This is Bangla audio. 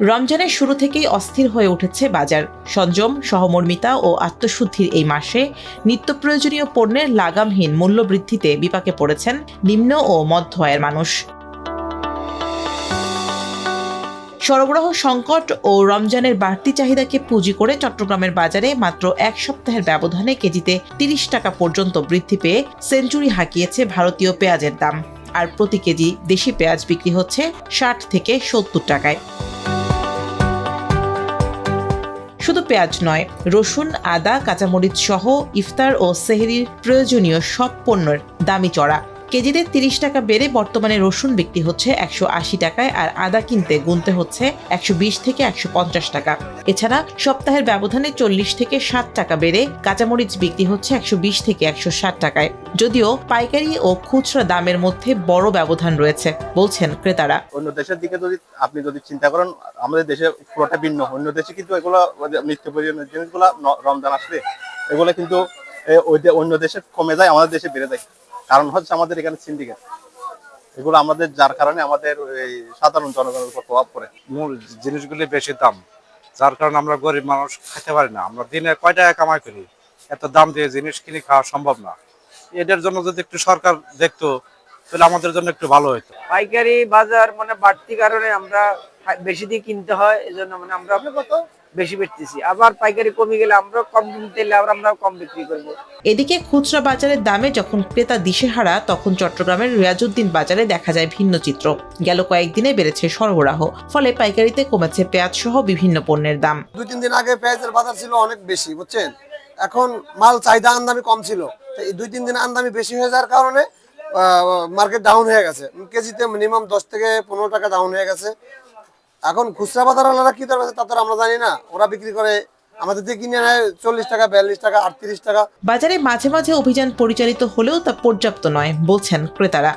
রমজানের শুরু থেকেই অস্থির হয়ে উঠেছে বাজার। সংযম, সহমর্মিতা ও আত্মশুদ্ধির এই মাসে নিত্য প্রয়োজনীয় পণ্যের লাগামহীন মূল্যবৃদ্ধিতে বিপাকে পড়েছেন নিম্ন ও মধ্য আয়ের মানুষ। সরবরাহ সংকট ও রমজানের বাড়তি চাহিদাকে পুঁজি করে চট্টগ্রামের বাজারে মাত্র এক সপ্তাহের ব্যবধানে কেজিতে ৩০ টাকা পর্যন্ত বৃদ্ধি পেয়ে সেঞ্চুরি হাঁকিয়েছে ভারতীয় পেঁয়াজের দাম। আর প্রতি কেজি দেশি পেঁয়াজ বিক্রি হচ্ছে ৬০ থেকে ৭০ টাকায়। শুধু পেঁয়াজ নয়, রসুন, আদা, কাঁচামরিচ সহ ইফতার ও সেহরির প্রয়োজনীয় সব পণ্যের দামই চড়া। কেজিতে ৩০ টাকা বেড়ে বর্তমানে রসুন বিক্রি হচ্ছে ১৮০ টাকায়, আর আদা কিনতে গুনতে হচ্ছে ১২০ থেকে ১৫০ টাকা। এছাড়া সপ্তাহের ব্যবধানে ৪০ থেকে ৬০ টাকা বেড়ে কাঁচামরিচ বিক্রি হচ্ছে ১২০ থেকে ১৬০ টাকায়। যদিও পাইকারি ও খুচরা দামের মধ্যে বড় ব্যবধান রয়েছে, বলছেন ক্রেতারা। অন্য দেশের দিকে আপনি যদি চিন্তা করেন, আমাদের দেশে পুরোটা ভিন্ন। অন্য দেশে কিন্তু এগুলো নিত্য প্রয়োজনীয় জিনিসগুলো রমজান আসলে এগুলো কিন্তু অন্য দেশে কমে যায়, আমাদের দেশে বেড়ে যায়। কারণ হচ্ছে আমাদের এখানে সিন্ডিকেট, এগুলো আমাদের, যার কারণে আমাদের এই সাধারণ জনগণের উপর প্রভাব পড়ে। মূল জিনিসগুলি বেশি দাম, যার কারণে আমরা গরিব মানুষ খেতে পারি না। আমরা দিনে কয় টাকা কামাই করি, এত দাম দিয়ে জিনিস কিনে খাওয়া সম্ভব না। এটার জন্য যদি একটু সরকার দেখতো তাহলে আমাদের জন্য একটু ভালো হতো। পাইকারি বাজার বাড়তি কারণে আমরা বেশি দিয়ে কিনতে হয়, এজন্য আমরা বেশি বেচতেছি। আবার পাইকারি কমে গেলে আমরা কম কিনতে এলে আমরা কম বিক্রি করব। এদিকে খুচরা বাজারের দামে যখন ক্রেতা দিশেহারা, তখন চট্টগ্রামের রিয়াজউদ্দিন বাজারে দেখা যায় ভিন্ন চিত্র। গেল কয়েকদিনে বেড়েছে সরবরাহ, ফলে পাইকারিতে কমেছে পেঁয়াজ সহ বিভিন্ন পণ্যের দাম। ২-৩ দিন আগে পেঁয়াজের বাজার ছিল অনেক বেশি, বুঝছেন। এখন মাল চাহিদা আমদানি কম ছিল, তো এই ২-৩ দিন আমদানি বেশি হয়ে যাওয়ার কারণে মার্কেট ডাউন হয়ে গেছে। কেজিতে মিনিমাম ১০ থেকে ১৫ টাকা ডাউন হয়ে গেছে। এখন খুচরা বাজারওয়ালারা কি দরকার তা তো আমরা জানি না। ওরা বিক্রি করে আমাদের দিয়ে কিনে নেয় ৪০ টাকা, ৪২ টাকা, ৩৮ টাকা। বাজারে মাঝে মাঝে অভিযান পরিচালিত হলেও তা পর্যাপ্ত নয়, বলছেন ক্রেতারা।